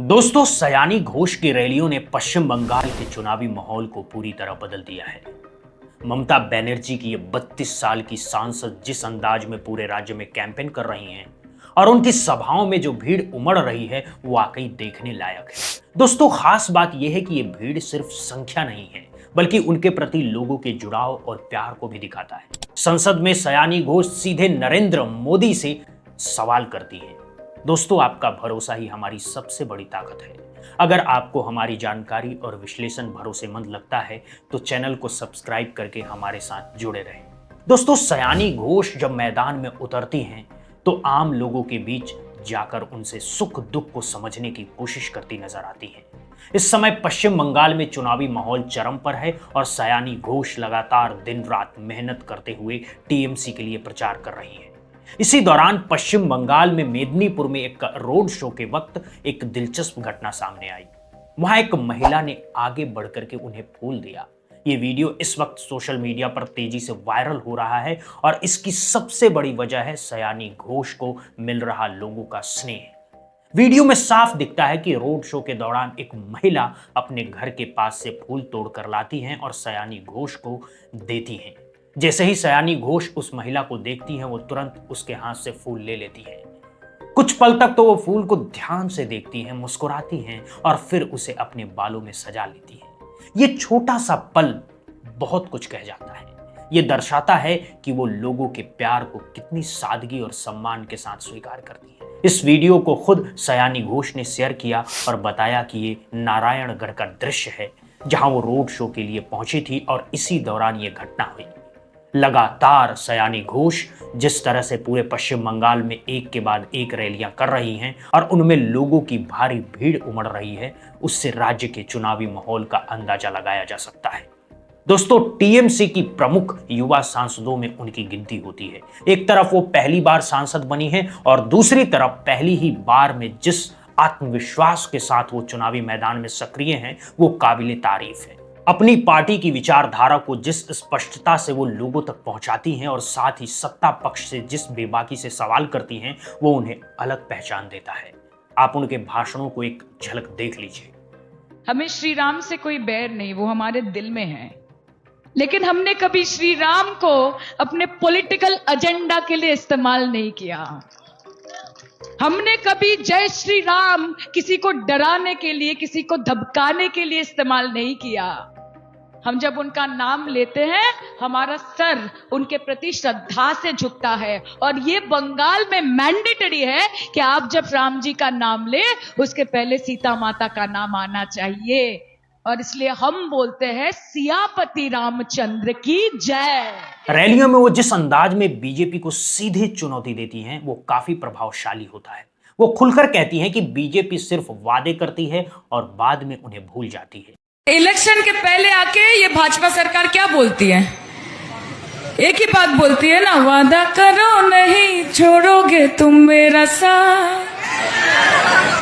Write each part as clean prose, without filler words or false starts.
दोस्तों, सयानी घोष की रैलियों ने पश्चिम बंगाल के चुनावी माहौल को पूरी तरह बदल दिया है। ममता बनर्जी की ये 32 साल की सांसद जिस अंदाज में पूरे राज्य में कैंपेन कर रही हैं और उनकी सभाओं में जो भीड़ उमड़ रही है वो वाकई देखने लायक है। दोस्तों, खास बात यह है कि ये भीड़ सिर्फ संख्या नहीं है बल्कि उनके प्रति लोगों के जुड़ाव और प्यार को भी दिखाता है। संसद में सयानी घोष सीधे नरेंद्र मोदी से सवाल करती है। दोस्तों, आपका भरोसा ही हमारी सबसे बड़ी ताकत है। अगर आपको हमारी जानकारी और विश्लेषण भरोसेमंद लगता है तो चैनल को सब्सक्राइब करके हमारे साथ जुड़े रहें। दोस्तों, सयानी घोष जब मैदान में उतरती हैं तो आम लोगों के बीच जाकर उनसे सुख दुख को समझने की कोशिश करती नजर आती हैं। इस समय पश्चिम बंगाल में चुनावी माहौल चरम पर है और सयानी घोष लगातार दिन रात मेहनत करते हुए टीएमसी के लिए प्रचार कर रही हैं। इसी दौरान पश्चिम बंगाल में मेदिनीपुर में एक रोड शो के वक्त एक दिलचस्प घटना सामने आई। वहां एक महिला ने आगे बढ़कर के उन्हें फूल दिया। ये वीडियो इस वक्त सोशल मीडिया पर तेजी से वायरल हो रहा है और इसकी सबसे बड़ी वजह है सयानी घोष को मिल रहा लोगों का स्नेह। वीडियो में साफ दिखता है कि रोड शो के दौरान एक महिला अपने घर के पास से फूल तोड़कर लाती हैं और सयानी घोष को देती हैं। जैसे ही सयानी घोष उस महिला को देखती हैं वो तुरंत उसके हाथ से फूल ले लेती है। कुछ पल तक तो वो फूल को ध्यान से देखती हैं, मुस्कुराती हैं और फिर उसे अपने बालों में सजा लेती है। ये छोटा सा पल बहुत कुछ कह जाता है। ये दर्शाता है कि वो लोगों के प्यार को कितनी सादगी और सम्मान के साथ स्वीकार करती है। इस वीडियो को खुद सयानी घोष ने शेयर किया और बताया कि ये नारायणगढ़ का दृश्य है जहां वो रोड शो के लिए पहुंची थी और इसी दौरान ये घटना हुई। लगातार सयानी घोष जिस तरह से पूरे पश्चिम बंगाल में एक के बाद एक रैलियां कर रही हैं और उनमें लोगों की भारी भीड़ उमड़ रही है, उससे राज्य के चुनावी माहौल का अंदाजा लगाया जा सकता है। दोस्तों, टीएमसी की प्रमुख युवा सांसदों में उनकी गिनती होती है। एक तरफ वो पहली बार सांसद बनी है और दूसरी तरफ पहली ही बार में जिस आत्मविश्वास के साथ वो चुनावी मैदान में सक्रिय हैं वो काबिले तारीफ है। अपनी पार्टी की विचारधारा को जिस स्पष्टता से वो लोगों तक पहुंचाती हैं और साथ ही सत्ता पक्ष से जिस बेबाकी से सवाल करती हैं वो उन्हें अलग पहचान देता है। आप उनके भाषणों को एक झलक देख लीजिए। हमें श्री राम से कोई बैर नहीं, वो हमारे दिल में है, लेकिन हमने कभी श्री राम को अपने पॉलिटिकल एजेंडा के लिए इस्तेमाल नहीं किया। हमने कभी जय श्री राम किसी को डराने के लिए, किसी को धमकाने के लिए इस्तेमाल नहीं किया। हम जब उनका नाम लेते हैं हमारा सर उनके प्रति श्रद्धा से झुकता है और ये बंगाल में मैंडेटरी है कि आप जब राम जी का नाम ले उसके पहले सीता माता का नाम आना चाहिए। और इसलिए हम बोलते हैं सियापति रामचंद्र की जय। रैलियों में वो जिस अंदाज में बीजेपी को सीधे चुनौती देती हैं वो काफी प्रभावशाली होता है। वो खुलकर कहती हैं कि बीजेपी सिर्फ वादे करती है और बाद में उन्हें भूल जाती है। इलेक्शन के पहले आके ये भाजपा सरकार क्या बोलती है? एक ही बात बोलती है ना, वादा करो नहीं छोड़ोगे तुम मेरा साथ,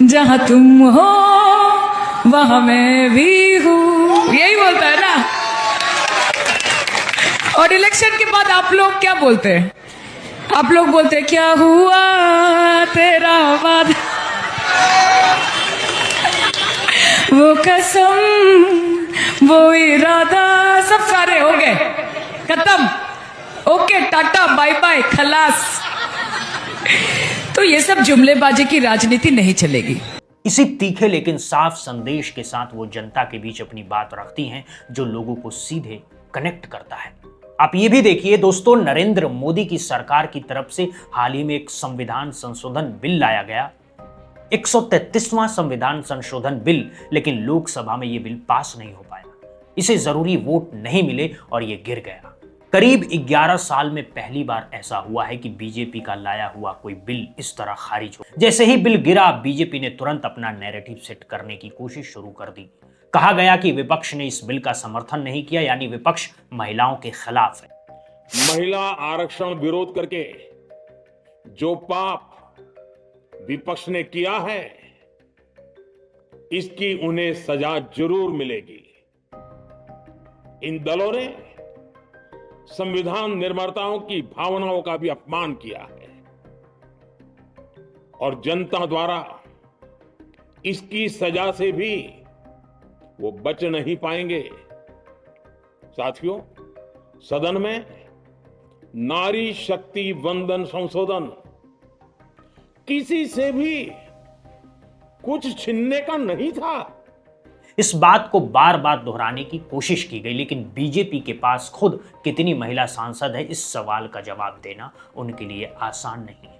जहां तुम हो वहां मैं भी हूं, यही बोलता है ना। और इलेक्शन के बाद आप लोग क्या बोलते हैं? आप लोग बोलते हैं क्या हुआ तेरा वादा, वो कसम वो इरादा, सब सारे हो गए, खत्म, ओके, टाटा बाय बाय, खलास। तो ये सब जुमलेबाजी की राजनीति नहीं चलेगी। इसी तीखे लेकिन साफ संदेश के साथ वो जनता के बीच अपनी बात रखती हैं जो लोगों को सीधे कनेक्ट करता है। आप ये भी देखिए दोस्तों, नरेंद्र मोदी की सरकार की तरफ से हाल ही में एक संविधान संशोधन बिल लाया गया, 133वां संविधान संशोधन बिल, लेकिन लोकसभा में ये बिल पास नहीं हो पाया। इसे जरूरी वोट नहीं मिले और ये गिर गया। करीब 11 साल में पहली बार ऐसा हुआ है कि बीजेपी का लाया हुआ कोई बिल इस तरह खारिज हो। जैसे ही बिल गिरा, बीजेपी ने तुरंत अपना नैरेटिव सेट करने की कोशिश शुरू कर दी। कहा गया कि विपक्ष ने इस बिल का समर्थन नहीं किया, यानी विपक्ष महिलाओं के खिलाफ है। महिला आरक्षण विरोध करके जो पाप विपक्ष ने किया है इसकी उन्हें सजा जरूर मिलेगी। इन दलों ने संविधान निर्माताओं की भावनाओं का भी अपमान किया है और जनता द्वारा इसकी सजा से भी वो बच नहीं पाएंगे। साथियों, सदन में नारी शक्ति वंदन संशोधन किसी से भी कुछ छीनने का नहीं था। इस बात को बार बार दोहराने की कोशिश की गई, लेकिन बीजेपी के पास खुद कितनी महिला सांसद है, इस सवाल का जवाब देना उनके लिए आसान नहीं है।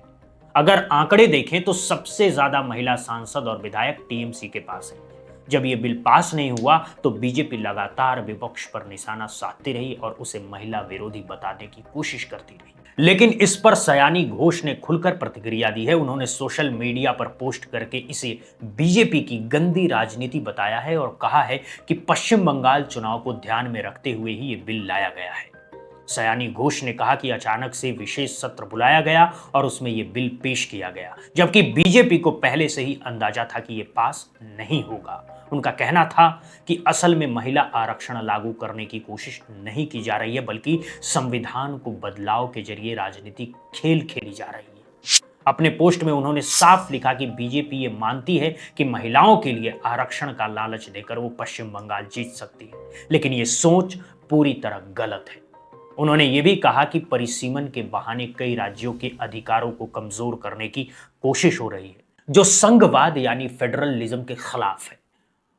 अगर आंकड़े देखें तो सबसे ज्यादा महिला सांसद और विधायक टीएमसी के पास है। जब यह बिल पास नहीं हुआ तो बीजेपी लगातार विपक्ष पर निशाना साधती रही और उसे महिला विरोधी बताने की कोशिश करती रही। लेकिन इस पर सयानी घोष ने खुलकर प्रतिक्रिया दी है। उन्होंने सोशल मीडिया पर पोस्ट करके इसे बीजेपी की गंदी राजनीति बताया है और कहा है कि पश्चिम बंगाल चुनाव को ध्यान में रखते हुए ही ये बिल लाया गया है। सयानी घोष ने कहा कि अचानक से विशेष सत्र बुलाया गया और उसमें यह बिल पेश किया गया, जबकि बीजेपी को पहले से ही अंदाजा था कि यह पास नहीं होगा। उनका कहना था कि असल में महिला आरक्षण लागू करने की कोशिश नहीं की जा रही है, बल्कि संविधान को बदलाव के जरिए राजनीतिक खेल खेली जा रही है। अपने पोस्ट में उन्होंने साफ लिखा कि बीजेपी ये मानती है कि महिलाओं के लिए आरक्षण का लालच देकर वो पश्चिम बंगाल जीत सकती है, लेकिन ये सोच पूरी तरह गलत है। उन्होंने ये भी कहा कि परिसीमन के बहाने कई राज्यों के अधिकारों को कमजोर करने की कोशिश हो रही है, जो संघवाद यानी फेडरलिज्म के खिलाफ है,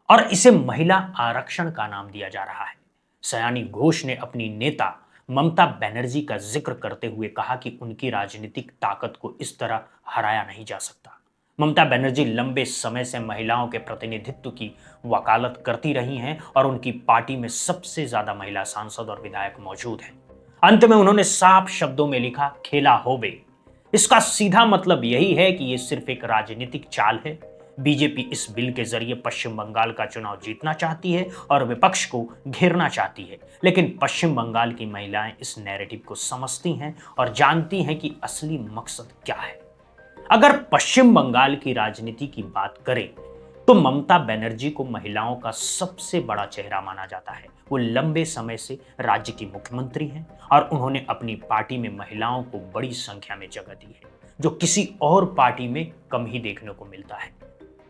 और इसे महिला आरक्षण का नाम दिया जा रहा है। सयानी घोष ने अपनी नेता ममता बनर्जी का जिक्र करते हुए कहा कि उनकी राजनीतिक ताकत को इस तरह हराया नहीं जा सकता। ममता बनर्जी लंबे समय से महिलाओं के प्रतिनिधित्व की वकालत करती रही हैं और उनकी पार्टी में सबसे ज्यादा महिला सांसद और विधायक मौजूद हैं। अंत में उन्होंने साफ शब्दों में लिखा, खेला होबे। इसका सीधा मतलब यही है कि यह सिर्फ एक राजनीतिक चाल है। बीजेपी इस बिल के जरिए पश्चिम बंगाल का चुनाव जीतना चाहती है और विपक्ष को घेरना चाहती है, लेकिन पश्चिम बंगाल की महिलाएं इस नैरेटिव को समझती हैं और जानती हैं कि असली मकसद क्या है। अगर पश्चिम बंगाल की राजनीति की बात करें तो ममता बनर्जी को महिलाओं का सबसे बड़ा चेहरा माना जाता है। वो लंबे समय से राज्य की मुख्यमंत्री हैं और उन्होंने अपनी पार्टी में महिलाओं को बड़ी संख्या में जगह दी है, जो किसी और पार्टी में कम ही देखने को मिलता है।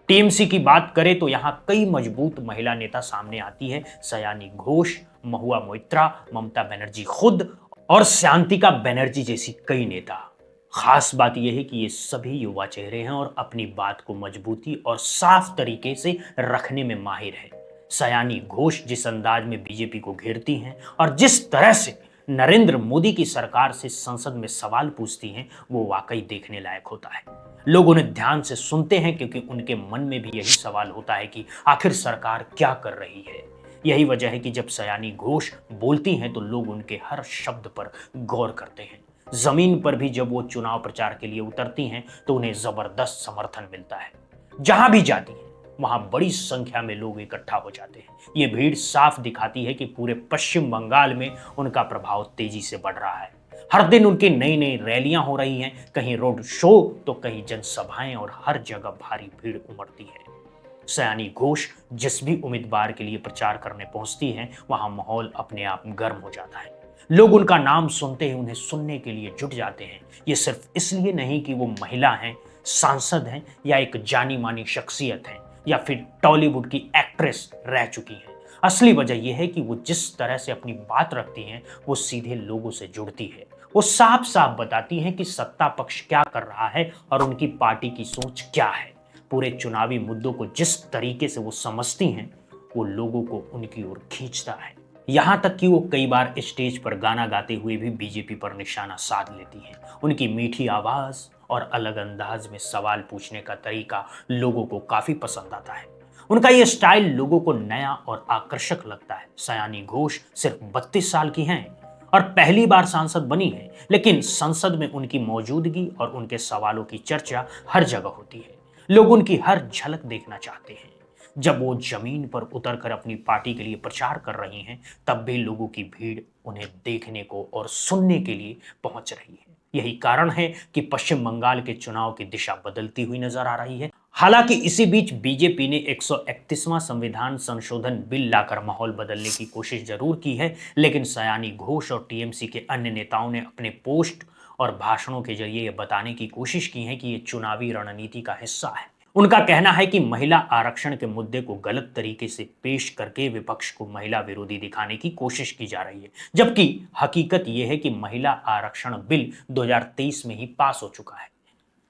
टीएमसी की बात करें तो यहां कई मजबूत महिला नेता सामने आती है। सयानी घोष, महुआ मोइत्रा, ममता बनर्जी खुद और शांतिका बनर्जी जैसी कई नेता। खास बात यह है कि ये सभी युवा चेहरे हैं और अपनी बात को मजबूती और साफ तरीके से रखने में माहिर है। सयानी घोष जिस अंदाज में बीजेपी को घेरती हैं और जिस तरह से नरेंद्र मोदी की सरकार से संसद में सवाल पूछती हैं, वो वाकई देखने लायक होता है। लोग उन्हें ध्यान से सुनते हैं क्योंकि उनके मन में भी यही सवाल होता है कि आखिर सरकार क्या कर रही है। यही वजह है कि जब सयानी घोष बोलती हैं तो लोग उनके हर शब्द पर गौर करते हैं। जमीन पर भी जब वो चुनाव प्रचार के लिए उतरती हैं तो उन्हें जबरदस्त समर्थन मिलता है। जहां भी जाती हैं वहां बड़ी संख्या में लोग इकट्ठा हो जाते हैं। ये भीड़ साफ दिखाती है कि पूरे पश्चिम बंगाल में उनका प्रभाव तेजी से बढ़ रहा है। हर दिन उनकी नई नई रैलियां हो रही हैं, कहीं रोड शो तो कहीं जनसभाएं, और हर जगह भारी भीड़ उमड़ती है। सयानी घोष जिस भी उम्मीदवार के लिए प्रचार करने पहुंचती हैं, वहां माहौल अपने आप गर्म हो जाता है। लोग उनका नाम सुनते ही उन्हें सुनने के लिए जुट जाते हैं। ये सिर्फ इसलिए नहीं कि वो महिला हैं, सांसद हैं या एक जानी मानी शख्सियत हैं या फिर टॉलीवुड की एक्ट्रेस रह चुकी हैं। असली वजह यह है कि वो जिस तरह से अपनी बात रखती हैं, वो सीधे लोगों से जुड़ती है। वो साफ साफ बताती हैं कि सत्ता पक्ष क्या कर रहा है और उनकी पार्टी की सोच क्या है। पूरे चुनावी मुद्दों को जिस तरीके से वो समझती हैं, वो लोगों को उनकी ओर खींचता है। यहां तक कि वो कई बार स्टेज पर गाना गाते हुए भी बीजेपी पर निशाना साध लेती हैं। उनकी मीठी आवाज और अलग अंदाज में सवाल पूछने का तरीका लोगों को काफी पसंद आता है। उनका ये स्टाइल लोगों को नया और आकर्षक लगता है। सयानी घोष सिर्फ 32 साल की हैं और पहली बार सांसद बनी है, लेकिन संसद में उनकी मौजूदगी और उनके सवालों की चर्चा हर जगह होती है। लोग उनकी हर झलक देखना चाहते हैं। जब वो जमीन पर उतरकर अपनी पार्टी के लिए प्रचार कर रही हैं, तब भी लोगों की भीड़ उन्हें देखने को और सुनने के लिए पहुंच रही है। यही कारण है कि पश्चिम बंगाल के चुनाव की दिशा बदलती हुई नजर आ रही है। हालांकि इसी बीच बीजेपी ने 131वां संविधान संशोधन बिल लाकर माहौल बदलने की कोशिश जरूर की है, लेकिन सयानी घोष और टीएमसी के अन्य नेताओं ने अपने पोस्ट और भाषणों के जरिए यह बताने की कोशिश की है कि ये चुनावी रणनीति का हिस्सा है। उनका कहना है कि महिला आरक्षण के मुद्दे को गलत तरीके से पेश करके विपक्ष को महिला विरोधी दिखाने की कोशिश की जा रही है, जबकि हकीकत यह है कि महिला आरक्षण बिल 2023 में ही पास हो चुका है।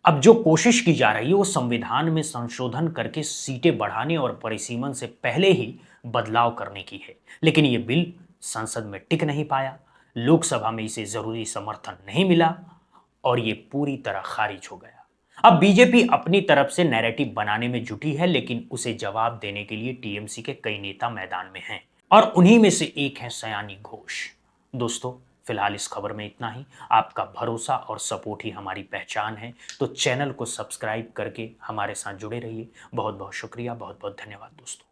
अब जो कोशिश की जा रही है वो संविधान में संशोधन करके सीटें बढ़ाने और परिसीमन से पहले ही बदलाव करने की है, लेकिन ये बिल संसद में टिक नहीं पाया, लोकसभा में इसे जरूरी समर्थन नहीं मिला और ये पूरी तरह खारिज हो गया। अब बीजेपी अपनी तरफ से नैरेटिव बनाने में जुटी है, लेकिन उसे जवाब देने के लिए टीएमसी के कई नेता मैदान में हैं और उन्हीं में से एक है सयानी घोष। दोस्तों, फिलहाल इस खबर में इतना ही। आपका भरोसा और सपोर्ट ही हमारी पहचान है, तो चैनल को सब्सक्राइब करके हमारे साथ जुड़े रहिए। बहुत बहुत शुक्रिया, बहुत बहुत धन्यवाद दोस्तों।